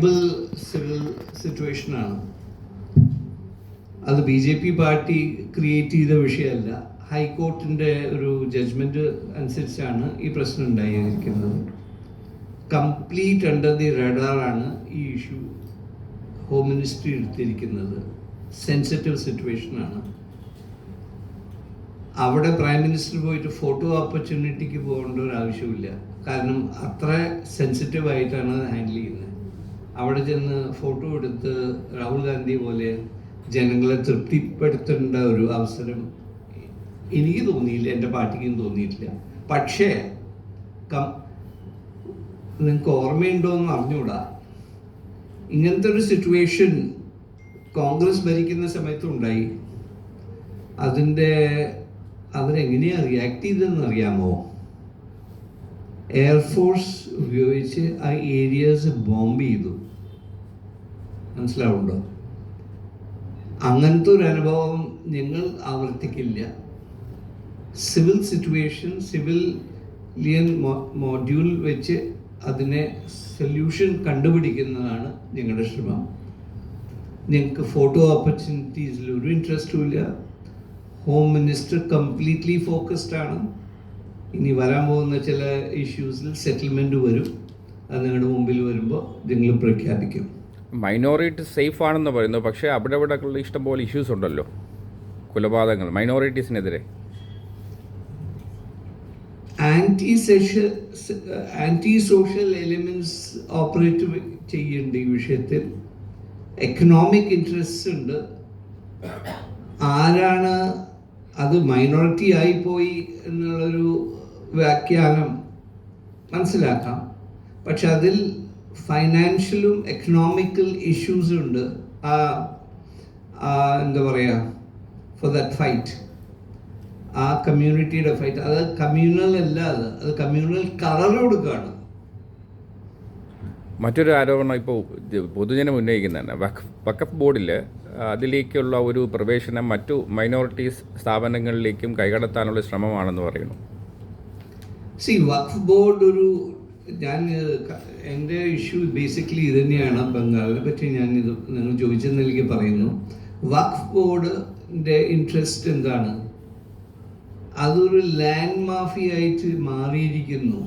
Civil സിറ്റുവേഷനാണ്. അത് BJP party create ചെയ്ത വിഷയമല്ല. ഹൈക്കോർട്ടിൻ്റെ ഒരു ജഡ്ജ്മെൻറ്റ് അനുസരിച്ചാണ് ഈ പ്രശ്നം ഉണ്ടായിരിക്കുന്നത്. കംപ്ലീറ്റ് അണ്ടർ ദി റഡാറാണ് ഈ ഇഷ്യൂ ഹോം മിനിസ്ട്രി എടുത്തിരിക്കുന്നത്. സെൻസിറ്റീവ് സിറ്റുവേഷനാണ്. അവിടെ പ്രൈം മിനിസ്റ്റർ പോയിട്ട് ഫോട്ടോ ഓപ്പർച്യൂണിറ്റിക്ക് പോകേണ്ട ഒരു ആവശ്യമില്ല. കാരണം അത്ര സെൻസിറ്റീവായിട്ടാണ് ഹാൻഡിൽ ചെയ്യുന്നത്. അവിടെ ചെന്ന് ഫോട്ടോ എടുത്ത് രാഹുൽ ഗാന്ധി പോലെ ജനങ്ങളെ തൃപ്തിപ്പെടുത്തേണ്ട ഒരു അവസരം എനിക്ക് തോന്നിയില്ല, എൻ്റെ പാർട്ടിക്കും തോന്നിയിട്ടില്ല. പക്ഷേ നിങ്ങൾക്ക് ഓർമ്മയുണ്ടോ എന്ന് അറിഞ്ഞൂടാ, ഇങ്ങനത്തെ ഒരു സിറ്റുവേഷൻ കോൺഗ്രസ് ഭരിക്കുന്ന സമയത്തുണ്ടായി. അവരെങ്ങനെയാണ് റിയാക്ട് ചെയ്തതെന്ന് അറിയാമോ? എയർഫോഴ്സ് ഉപയോഗിച്ച് ആ ഏരിയാസ് ബോംബ് ചെയ്തു. മനസ്സിലാവുണ്ടോ? അങ്ങനത്തെ ഒരു അനുഭവം ഞങ്ങൾ ആവർത്തിക്കില്ല. സിവിൽ സിറ്റുവേഷൻ, സിവിലിയൻ മോഡ്യൂൾ വെച്ച് അതിനെ സൊല്യൂഷൻ കണ്ടുപിടിക്കുന്നതാണ് ഞങ്ങളുടെ ശ്രമം. ഞങ്ങൾക്ക് ഫോട്ടോ ഓപ്പർച്യൂണിറ്റീസിൽ ഒരു ഇൻട്രസ്റ്റും ഇല്ല. ഹോം മിനിസ്റ്റർ കംപ്ലീറ്റ്ലി ഫോക്കസ്ഡ് ആണ്. ഇനി വരാൻ പോകുന്ന ചില ഇഷ്യൂസിൽ സെറ്റിൽമെൻറ്റ് വരും. അത് നിങ്ങളുടെ മുമ്പിൽ വരുമ്പോൾ നിങ്ങൾ പ്രഖ്യാപിക്കും. മൈനോറിറ്റി സേഫ് ആണെന്ന് പറയുന്നു, പക്ഷേ അവിടെ ഇഷ്ടംപോലെ ഇഷ്യൂസ് ഉണ്ടല്ലോ, കൊലപാതകങ്ങൾ മൈനോറിറ്റീസിനെതിരെ. ആൻറ്റി സോഷ്യൽ എലിമെൻറ്റ്സ് ഓപ്പറേറ്റ് ചെയ്യുന്നുണ്ട് ഈ വിഷയത്തിൽ. എക്കണോമിക് ഇൻട്രസ്റ്റ് ഉണ്ട്. ആരാണ് അത് മൈനോറിറ്റി ആയിപ്പോയി എന്നുള്ളൊരു വ്യാഖ്യാനം മനസ്സിലാക്കാം. പക്ഷെ അതിൽ ഫൈനാൻഷ്യലും എക്കണോമിക്കൽ ഇഷ്യൂസും ഉണ്ട്. എന്താ പറയുക, ഫോർ ദാറ്റ് ഫൈറ്റ്, ആ കമ്മ്യൂണിറ്റിയുടെ ഫൈറ്റ്. അത് കമ്മ്യൂണൽ അല്ല, അത് കമ്മ്യൂണൽ കളർ കൊടുക്കുകയാണ്. മറ്റൊരു ആരോപണം ഇപ്പോൾ പൊതുജനം ഉന്നയിക്കുന്നതാണ്, വഖഫ് ബോർഡിൽ അതിലേക്കുള്ള ഒരു പ്രവേശനം മറ്റു മൈനോറിറ്റീസ് സ്ഥാപനങ്ങളിലേക്കും കൈകടത്താനുള്ള ശ്രമമാണെന്ന് പറയുന്നു. വഖഫ് ബോർഡ് എൻ്റെ ഇഷ്യൂ ബേസിക്കലി ഇത് തന്നെയാണ്. ബംഗാളിനെ പറ്റി ഞാനിത് നിങ്ങൾ ചോദിച്ചെന്നെനിക്ക് പറയുന്നു. വഖഫ് ബോർഡിൻ്റെ ഇൻട്രസ്റ്റ് എന്താണ്? അതൊരു ലാൻഡ് മാഫിയായിട്ട് മാറിയിരിക്കുന്നു.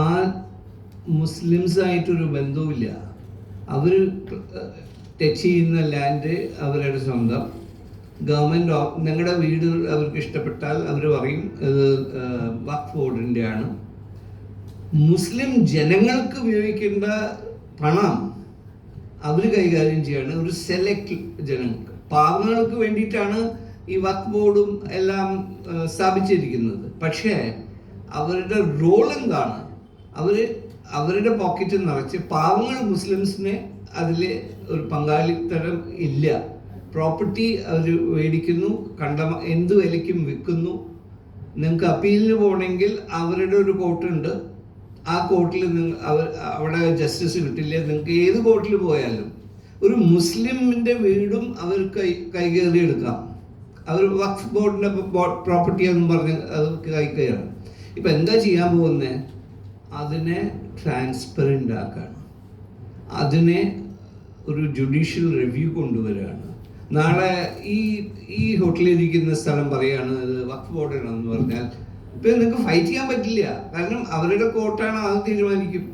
ആ മുസ്ലിംസായിട്ടൊരു ബന്ധവുമില്ല. അവർ ടച്ച് ചെയ്യുന്ന ലാൻഡ് അവരുടെ സ്വന്തം. ഗവൺമെൻറ് ഞങ്ങളുടെ വീട് അവർക്ക് ഇഷ്ടപ്പെട്ടാൽ അവർ പറയും ഇത് വഖഫ് ബോർഡിൻ്റെ ആണ്. മുസ്ലിം ജനങ്ങൾക്ക് ഉപയോഗിക്കേണ്ട പണം അവർ കൈകാര്യം ചെയ്യാണ്. ഒരു സെലക്ട് ജനങ്ങൾക്ക്, പാവങ്ങൾക്ക് വേണ്ടിയിട്ടാണ് ഈ വഖഫ് ബോർഡും എല്ലാം സ്ഥാപിച്ചിരിക്കുന്നത്. പക്ഷേ അവരുടെ റോൾ എന്താണ്? അവരുടെ പോക്കറ്റ് നിറച്ച് പാവങ്ങൾ മുസ്ലിംസിനെ അതിൽ ഒരു പങ്കാളിത്തരം ഇല്ല. പ്രോപ്പർട്ടി അവർ മേടിക്കുന്നു, എന്ത് വിലയ്ക്കും വിൽക്കുന്നു. നിങ്ങൾക്ക് അപ്പീലിന് പോകണമെങ്കിൽ അവരുടെ ഒരു കോർട്ടുണ്ട്. ആ കോർട്ടിൽ അവിടെ ജസ്റ്റിസ് കിട്ടില്ല. നിങ്ങൾക്ക് ഏത് കോർട്ടിൽ പോയാലും ഒരു മുസ്ലിമിൻ്റെ വീടും അവർ കൈകയറി എടുക്കാം. അവർ വഖഫ് ബോർഡിൻ്റെ പ്രോപ്പർട്ടി എന്നും പറഞ്ഞ് അത് കൈകയറാം. ഇപ്പം എന്താ ചെയ്യാൻ പോകുന്നത്? അതിനെ ട്രാൻസ്പെറൻ്റ് ആക്കാണ്. അതിനെ ഒരു ജുഡീഷ്യൽ റിവ്യൂ കൊണ്ടുവരികയാണ്. നാളെ ഈ ഹോട്ടലിരിക്കുന്ന സ്ഥലം പറയുകയാണ് ഇത് വഖഫ് ബോർഡാണെന്ന് പറഞ്ഞാൽ ഇപ്പം നിങ്ങൾക്ക് ഫൈറ്റ് ചെയ്യാൻ പറ്റില്ല. കാരണം അവരുടെ കോർട്ടാണ് അത് തീരുമാനിക്കും.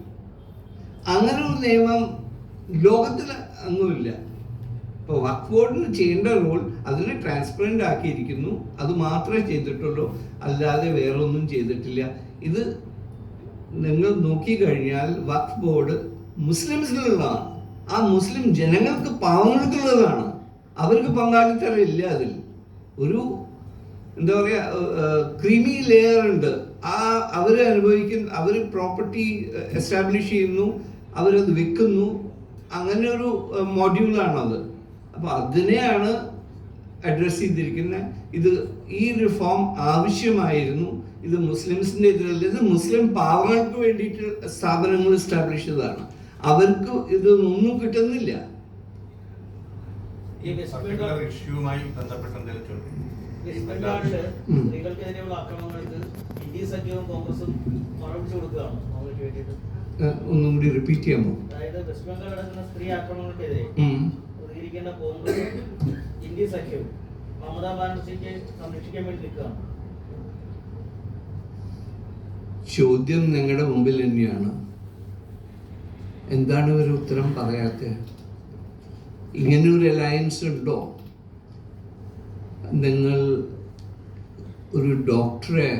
അങ്ങനെ ഒരു നിയമം ലോകത്തിൽ അങ്ങുമില്ല. ഇപ്പോൾ വഖഫ് ബോർഡിന് ചെയ്യേണ്ട റോൾ അതിനെ ട്രാൻസ്പെറൻ്റ് ആക്കിയിരിക്കുന്നു. അത് മാത്രമേ ചെയ്തിട്ടുള്ളൂ, അല്ലാതെ വേറൊന്നും ചെയ്തിട്ടില്ല. ഇത് നിങ്ങൾ നോക്കിക്കഴിഞ്ഞാൽ വഖഫ് ബോർഡ് മുസ്ലിംസിനുള്ളതാണ്. ആ മുസ്ലിം ജനങ്ങൾക്ക്, പാവങ്ങൾക്കുള്ളതാണ്. അവർക്ക് പങ്കാളിത്തരം ഇല്ല. അതിൽ ഒരു എന്താ പറയുക, ക്രീമി ലെയർ ഉണ്ട്. അവർ അവർ പ്രോപ്പർട്ടി എസ്റ്റാബ്ലിഷ് ചെയ്യുന്നു, അവരത് വിൽക്കുന്നു. അങ്ങനെ ഒരു മോഡ്യൂളാണത്. അപ്പോൾ അതിനെയാണ് അഡ്രസ്സ് ചെയ്തിരിക്കുന്നത്. ഈ റിഫോം ആവശ്യമായിരുന്നു. ഇത് മുസ്ലിംസിൻ്റെ എതിരല്ല, ഇത് മുസ്ലിം പാവങ്ങൾക്ക് വേണ്ടിയിട്ട് സ്ഥാപനങ്ങൾ എസ്റ്റാബ്ലിഷ് ചെയ്തതാണ്. അവർക്ക് ഇത് ഒന്നും കിട്ടുന്നില്ല. സ്ത്രീകൾക്കെതിരെയുള്ള ആക്രമണങ്ങൾക്ക് ഇന്ത്യ സഖ്യവും കോൺഗ്രസും മറുപടി കൊടുക്കുകയാണ്. ഒന്നും കൂടി റിപ്പീറ്റ് ചെയ്യാമോ? അതായത് വെസ്റ്റ് ബംഗാൾ നടക്കുന്ന സ്ത്രീ ആക്രമണങ്ങൾക്കെതിരെ പ്രതികരിക്കേണ്ട കോൺഗ്രസും ഇന്ത്യ സഖ്യവും മമതാ ബാനർജിക്ക് സംരക്ഷിക്കാൻ വേണ്ടി നിൽക്കുകയാണ്. ചോദ്യം നിങ്ങളുടെ മുമ്പിൽ തന്നെയാണ്. എന്താണ് ഒരു ഉത്തരം പറയാത്തത്? ഇങ്ങനെ ഒരു അലയൻസ് ഉണ്ടോ? നിങ്ങൾ ഒരു ഡോക്ടറെ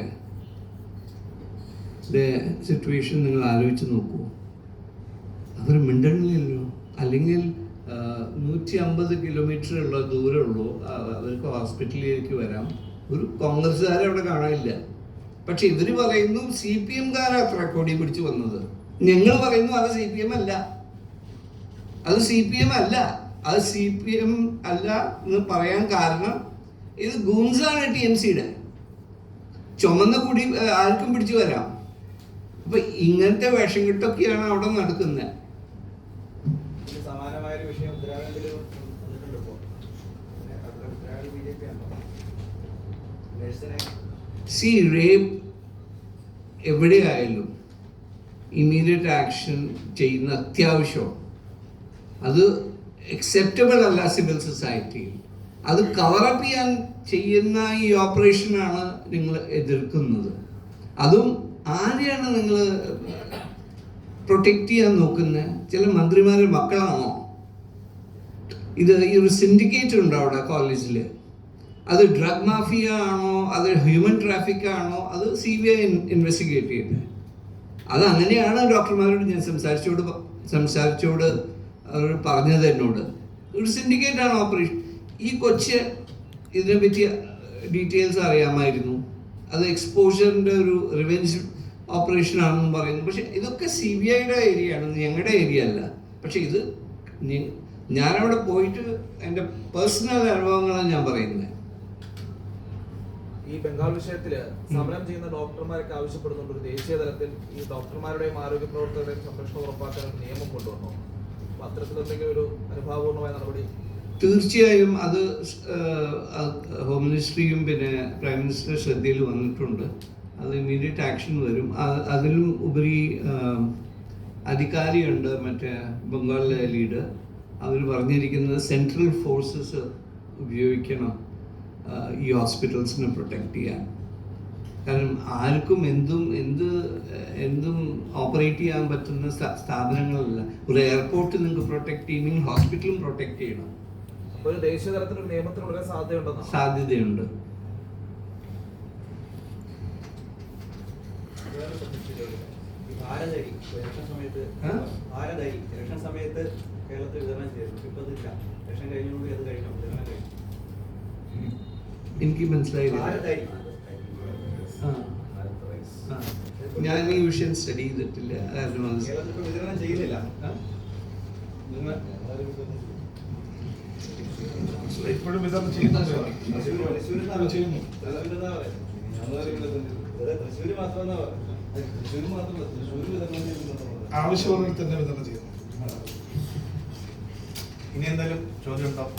സിറ്റുവേഷൻ നിങ്ങൾ ആലോചിച്ച് നോക്കൂ. അവർ മിണ്ടണില്ലല്ലോ. അല്ലെങ്കിൽ 150 കിലോമീറ്റർ ഉള്ള ദൂരമുള്ളൂ അവർക്ക് ഹോസ്പിറ്റലിലേക്ക് വരാം. ഒരു കോൺഗ്രസ്സുകാരെ അവിടെ കാണാനില്ല. പക്ഷെ ഇവർ പറയുന്നു CPM-കാരാ അത്ര കൊടി പിടിച്ച് വന്നത്. ഞങ്ങൾ പറയുന്നു അത് CPM അല്ല, അത് CPM അല്ല, അത് CPM അല്ല എന്ന് പറയാൻ കാരണം ഇത് ഗൂൺസാണ് TMC-യുടെ. ചുമന്ന കൂടി ആർക്കും പിടിച്ചു വരാം. അപ്പൊ ഇങ്ങനത്തെ വേഷം കെട്ടൊക്കെയാണ് അവിടെ നടക്കുന്നത്. സമാനമായൊരു വിഷയം ഉത്തരാഖണ്ഡിൽ വന്നിട്ടുണ്ട്. ഇപ്പോൾ ഉത്തരാഖണ്ഡ് BJP ആണോ സി റേപ്പ് എവിടെയായാലും ഇമ്മീഡിയറ്റ് ആക്ഷൻ ചെയ്യുന്ന അത്യാവശ്യം. അത് അക്സെപ്റ്റബിൾ അല്ല സിവിൽ സൊസൈറ്റിയിൽ. അത് കവറപ്പ് ചെയ്യാൻ ചെയ്യുന്ന ഈ ഓപ്പറേഷനാണ് നിങ്ങൾ എതിർക്കുന്നത്. അതും ആരെയാണ് നിങ്ങൾ പ്രൊട്ടക്റ്റ് ചെയ്യാൻ നോക്കുന്നത്? ചില മന്ത്രിമാരുടെ മക്കളാണോ? ഇത് ഈ ഒരു സിൻഡിക്കേറ്റ് ഉണ്ടോ അവിടെ കോളേജിൽ? അത് ഡ്രഗ് മാഫിയ ആണോ, അത് ഹ്യൂമൻ ട്രാഫിക് ആണോ, അത് CBI ഇൻവെസ്റ്റിഗേറ്റ് ചെയ്യുന്നത്? അത് അങ്ങനെയാണ് ഡോക്ടർമാരോട് ഞാൻ സംസാരിച്ചോട് അവർ പറഞ്ഞത് എന്നോട്. ഒരു സിൻഡിക്കേറ്റ് ആണ് ഓപ്പറേഷൻ. ഈ കൊച്ച് ഇതിനെപ്പറ്റി ഡീറ്റെയിൽസ് അറിയാമായിരുന്നു. അത് എക്സ്പോഷറിൻ്റെ ഒരു റിവെഞ്ച് ഓപ്പറേഷൻ ആണെന്ന് പറയുന്നു. പക്ഷെ ഇതൊക്കെ CBI-യുടെ ഏരിയ ആണ്, ഞങ്ങളുടെ ഏരിയ അല്ല. പക്ഷെ ഇത് ഞാനവിടെ പോയിട്ട് എൻ്റെ പേഴ്സണൽ അനുഭവങ്ങളാണ് ഞാൻ പറയുന്നത്. ഈ ബംഗാൾ വിഷയത്തില് സമരം ചെയ്യുന്ന ഡോക്ടർമാരൊക്കെ ആവശ്യപ്പെടുന്നുണ്ട് ഒരു ദേശീയ തലത്തിൽ ഈ ഡോക്ടർമാരുടെയും ആരോഗ്യ പ്രവർത്തകരുടെയും സംരക്ഷണം ഉറപ്പാക്കാൻ ഒരു നിയമം കൊണ്ടുവന്നു. അപ്പൊ അത്തരത്തിലെന്തെങ്കിലും ഒരു അനുഭാവപൂർണമായ നടപടി? തീർച്ചയായും അത് ഹോം മിനിസ്ട്രിയും പിന്നെ പ്രൈം മിനിസ്റ്റർ ശ്രദ്ധയിൽ വന്നിട്ടുണ്ട്. അത് ഇമ്മീഡിയറ്റ് ആക്ഷൻ വരും. അതിലും ഉപരി അധികാരിയുണ്ട് മറ്റേ ബംഗാളിലെ ലീഡർ. അവർ പറഞ്ഞിരിക്കുന്നത് സെൻട്രൽ ഫോഴ്സസ് ഉപയോഗിക്കണം ഈ ഹോസ്പിറ്റൽസിനെ പ്രൊട്ടക്റ്റ് ചെയ്യാൻ. കാരണം ആർക്കും എന്തും ഓപ്പറേറ്റ് ചെയ്യാൻ പറ്റുന്ന സ്ഥാപനങ്ങളല്ല. ഒരു എയർപോർട്ട് നിങ്ങൾക്ക് പ്രൊട്ടക്ട് ചെയ്യണമെങ്കിൽ ഹോസ്പിറ്റലും പ്രൊട്ടക്ട് ചെയ്യണം. അപ്പോൾ ഒരു ദേശീയ തലത്തിൽ ഒരു നിയമത്തിന് വളരെ സാധ്യതയുണ്ട്. ഭാരതരി ഇലക്ഷൻ സമയത്ത് കേരളത്തിൽ വിതരണം ചെയ്തു. ഇപ്പൊ ഇലക്ഷൻ കഴിഞ്ഞുകൂടി അത് കഴിഞ്ഞു, വിതരണം കഴിഞ്ഞു. എനിക്ക് മനസ്സിലായില്ല. ഞാൻ ഈ വിഷയം സ്റ്റഡി ചെയ്തിട്ടില്ല. വിതരണം ചെയ്യുന്നില്ല. ഇപ്പോഴും വിതരണം ചെയ്യുന്നുണ്ട്. തൃശ്ശൂര് മാത്രമല്ല, തൃശ്ശൂര് വിതരണം ചെയ്യുന്നുണ്ട്. ആവശ്യമുള്ളവർ തന്നെ വിതരണം ചെയ്യുന്നു. ഇനി എന്തായാലും ചോദ്യം ഉണ്ടാവും.